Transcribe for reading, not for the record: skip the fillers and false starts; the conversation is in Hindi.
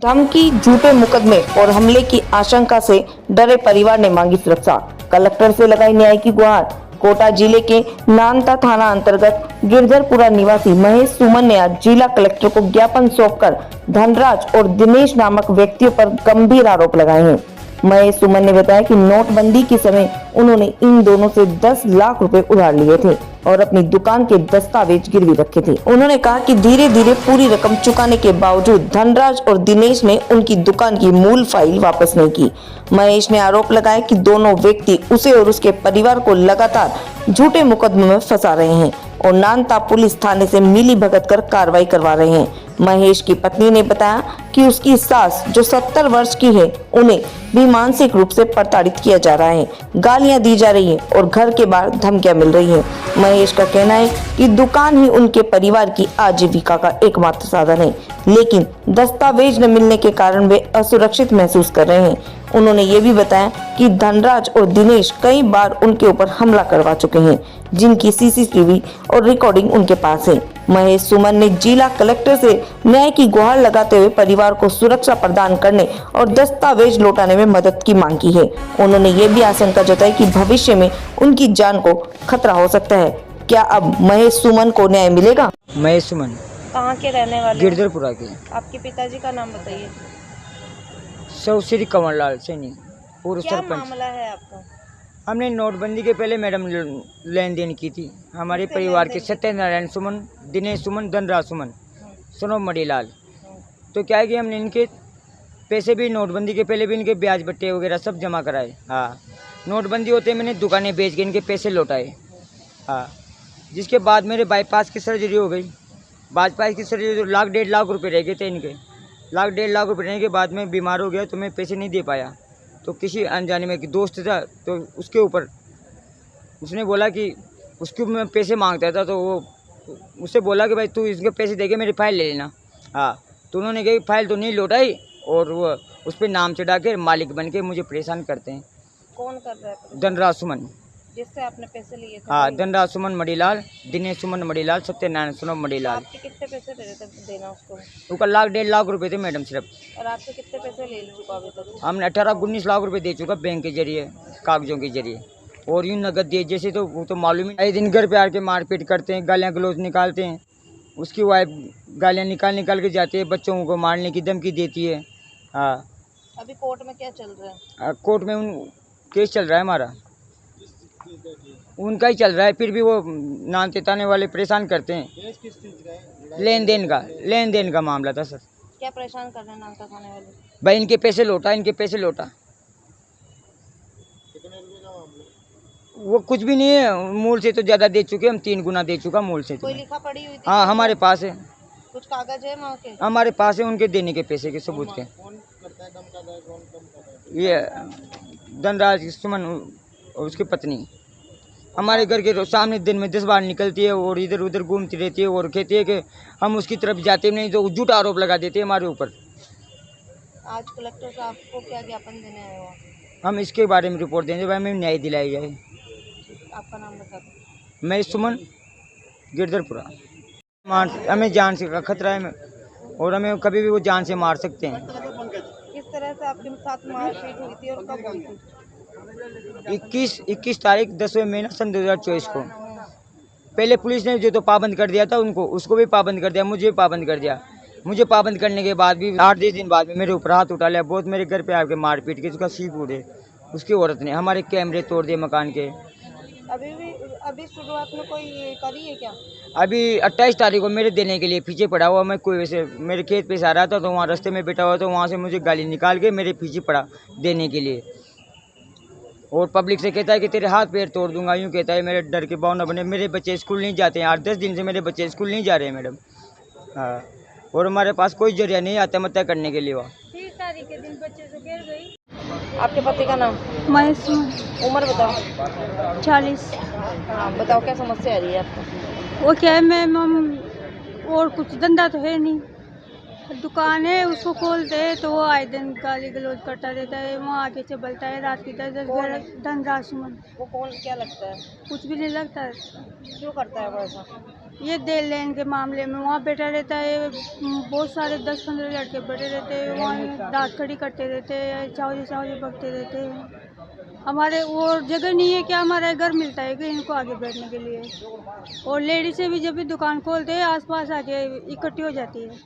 धमकी, झूठे मुकदमे और हमले की आशंका से डरे परिवार ने मांगी सुरक्षा। कलेक्टर से लगाई न्याय की गुहार। कोटा जिले के नानता थाना अंतर्गत गिरधरपुरा निवासी महेश सुमन ने आज जिला कलेक्टर को ज्ञापन सौंपकर धनराज और दिनेश नामक व्यक्तियों पर गंभीर आरोप लगाए हैं। महेश सुमन ने बताया कि नोटबंदी के समय उन्होंने इन दोनों से 10 लाख रुपए उधार लिए थे और अपनी दुकान के दस्तावेज गिरवी रखे थे। उन्होंने कहा कि धीरे धीरे पूरी रकम चुकाने के बावजूद धनराज और दिनेश ने उनकी दुकान की मूल फाइल वापस नहीं की। महेश ने आरोप लगाया कि दोनों व्यक्ति उसे और उसके परिवार को लगातार झूठे मुकदमे में फंसा रहे हैं और नानता पुलिस थाने से मिली भगत कर कार्रवाई करवा रहे हैं। महेश की पत्नी ने बताया कि उसकी सास जो 70 वर्ष की है, उन्हें भी मानसिक रूप से प्रताड़ित किया जा रहा है, गालियां दी जा रही हैं और घर के बाहर धमकियां मिल रही हैं। महेश का कहना है कि दुकान ही उनके परिवार की आजीविका का एकमात्र साधन है, लेकिन दस्तावेज न मिलने के कारण वे असुरक्षित महसूस कर रहे हैं। उन्होंने ये भी बताया कि धनराज और दिनेश कई बार उनके ऊपर हमला करवा चुके हैं, जिनकी सीसीटीवी और रिकॉर्डिंग उनके पास है। महेश सुमन ने जिला कलेक्टर से न्याय की गुहार लगाते हुए परिवार को सुरक्षा प्रदान करने और दस्तावेज लौटाने में मदद की मांग की है। उन्होंने ये भी आशंका जताई कि भविष्य में उनकी जान को खतरा हो सकता है। क्या अब महेश सुमन को न्याय मिलेगा? महेश सुमन कहाँ के रहने वाले? गिरधरपुरा के। आपके पिताजी का नाम बताइए। सौ श्री कंवरलाल सैनी, पूर्व क्या सरपंच। मामला है आपका? हमने नोटबंदी के पहले मैडम लेन देन की थी हमारे परिवार के सत्यनारायण सुमन, दिनेश सुमन, धनराज सुमन, सनोब मणिलाल। तो क्या है कि हमने इनके पैसे भी नोटबंदी के पहले भी इनके ब्याज बट्टे वगैरह सब जमा कराए। हाँ, नोटबंदी होते मैंने दुकानें बेच के इनके पैसे लौटाए। हाँ, जिसके बाद मेरे बाईपास की सर्जरी हो गई। बाईपास की सर्जरी लाख 1.5 लाख रुपए रह गए थे इनके। लाख 1.5 लाख रुपए रहने के बाद मैं बीमार हो गया तो मैं पैसे नहीं दे पाया। तो किसी अनजाने में कि दोस्त था तो उसके ऊपर उसने बोला कि उसके मैं पैसे मांगता था, तो वो उससे बोला कि भाई तू इसके पैसे देके मेरी फाइल ले लेना। हाँ, तो उन्होंने कही फाइल तो नहीं लौटाई और वो उस पर नाम चढ़ा के मालिक बन के मुझे परेशान करते हैं। कौन कर रहा है? धनराज सुमन, जिससे आपने पैसे लिए थे? हाँ, धनराज सुमन मणिलाल, दिनेश सुमन मणिलाल, सत्यनारायण सुमन मणिलाल। आपके कितने पैसे दे रहे थे देना उसको? उसका लाख 1.5 लाख रुपए थे मैडम सिर्फ। और आपसे कितने पैसे ले चुका अभी तक? हमने 18-19 लाख रुपए दे चुका बैंक के जरिए, कागजों के जरिए, और यूँ नगद दिए जैसे तो वो तो मालूम ही। दिन घर पे आके मारपीट करते हैं, गालियाँ गलौज निकालते हैं। उसकी वाइफ गालियाँ निकाल के जाती है, बच्चों को मारने की धमकी देती है। हाँ, अभी कोर्ट में क्या चल रहा है? कोर्ट में केस चल रहा है हमारा, उनका ही चल रहा है। फिर भी वो नानते ताने वाले परेशान करते हैं। लेन देन का मामला था सर। क्या परेशान कर रहे हैं नानता खाने वाले? भाई इनके पैसे लौटा। वो कुछ भी नहीं है, मूल से तो ज़्यादा दे चुके, हम 3 गुना दे चुका मूल से। कोई लिखा पड़ी हुई थी? हाँ, हमारे पास है, कुछ कागज है वहाँ के? हमारे पास है उनके देने के पैसे के सबूत के। ये धनराज सुमन और उसकी पत्नी हमारे घर के सामने दिन में 10 बार निकलती है और इधर उधर घूमती रहती है और कहती है कि हम उसकी तरफ जाते नहीं, तो झूठा आरोप लगा देते हैं हमारे ऊपर। आज कलेक्टर साहब को क्या ज्ञापन देने आए हो? हम इसके बारे में रिपोर्ट देंगे, भाई हमें न्याय दिलाया जाए। आपका नाम बता दो। महेश सुमन, गिरधरपुरा। हमें जान से खतरा है और हमें कभी भी वो जान से मार सकते हैं। किस तरह से आपके साथ मारपीट हुई थी और कब हुई थी? 21 तारीख 10वें महीना सन 2024 को। पहले पुलिस ने जो तो पाबंद कर दिया था उनको, उसको भी पाबंद कर दिया, मुझे भी पाबंद कर दिया। मुझे पाबंद करने के बाद भी 8-10 दिन बाद में मेरे ऊपर हाथ उठा लिया, बहुत मेरे घर पे आके मारपीट की, उसका सीख उड़े उसकी औरत ने, हमारे कैमरे तोड़ दिए मकान के। अभी शुरुआत में कोई करी है क्या? अभी 28 तारीख को मेरे देने के लिए पीछे पड़ा हुआ। मैं कोई वैसे मेरे खेत पे से आ रहा था तो वहाँ रास्ते में बैठा हुआ, तो वहाँ से मुझे गाली निकाल के मेरे पीछे पड़ा देने के लिए, और पब्लिक से कहता है कि तेरे हाथ पैर तोड़ दूंगा, यूँ कहता है। मेरे डर के भाव न बने, मेरे बच्चे स्कूल नहीं जाते हैं, 8-10 दिन से मेरे बच्चे स्कूल नहीं जा रहे हैं मैडम। हाँ, और हमारे पास कोई जरिया नहीं आत्महत्या करने के लिए। 30 तारीख के दिन बच्चे से गिर गई। आपके पति का नाम? महेश सुमन, उम्र बताओ। 40। हाँ, बताओ क्या समस्या आ रही है आपको? वो क्या है, मैं और कुछ धंधा तो है नहीं, दुकान है उसको खोलते हैं तो वो आए दिन गाली गलौज करता रहता है, वहाँ आगे से बोलता है रात की 10 बजे। धनराज सुमन। वो कौन, क्या लगता है? कुछ भी नहीं लगता है। क्यों करता है वो ऐसा? ये दे लेन के मामले में वहाँ बैठा रहता है, बहुत सारे 10-15 लड़के बैठे रहते हैं, वहाँ दांत खड़ी करते रहते हैं, चावजी बकते रहते हैं। हमारे और जगह नहीं है कि हमारा घर मिलता है कि इनको आगे बैठने के लिए। और लेडीज़ से भी जब भी दुकान खोलते हैं आसपास आके इकट्ठी हो जाती है।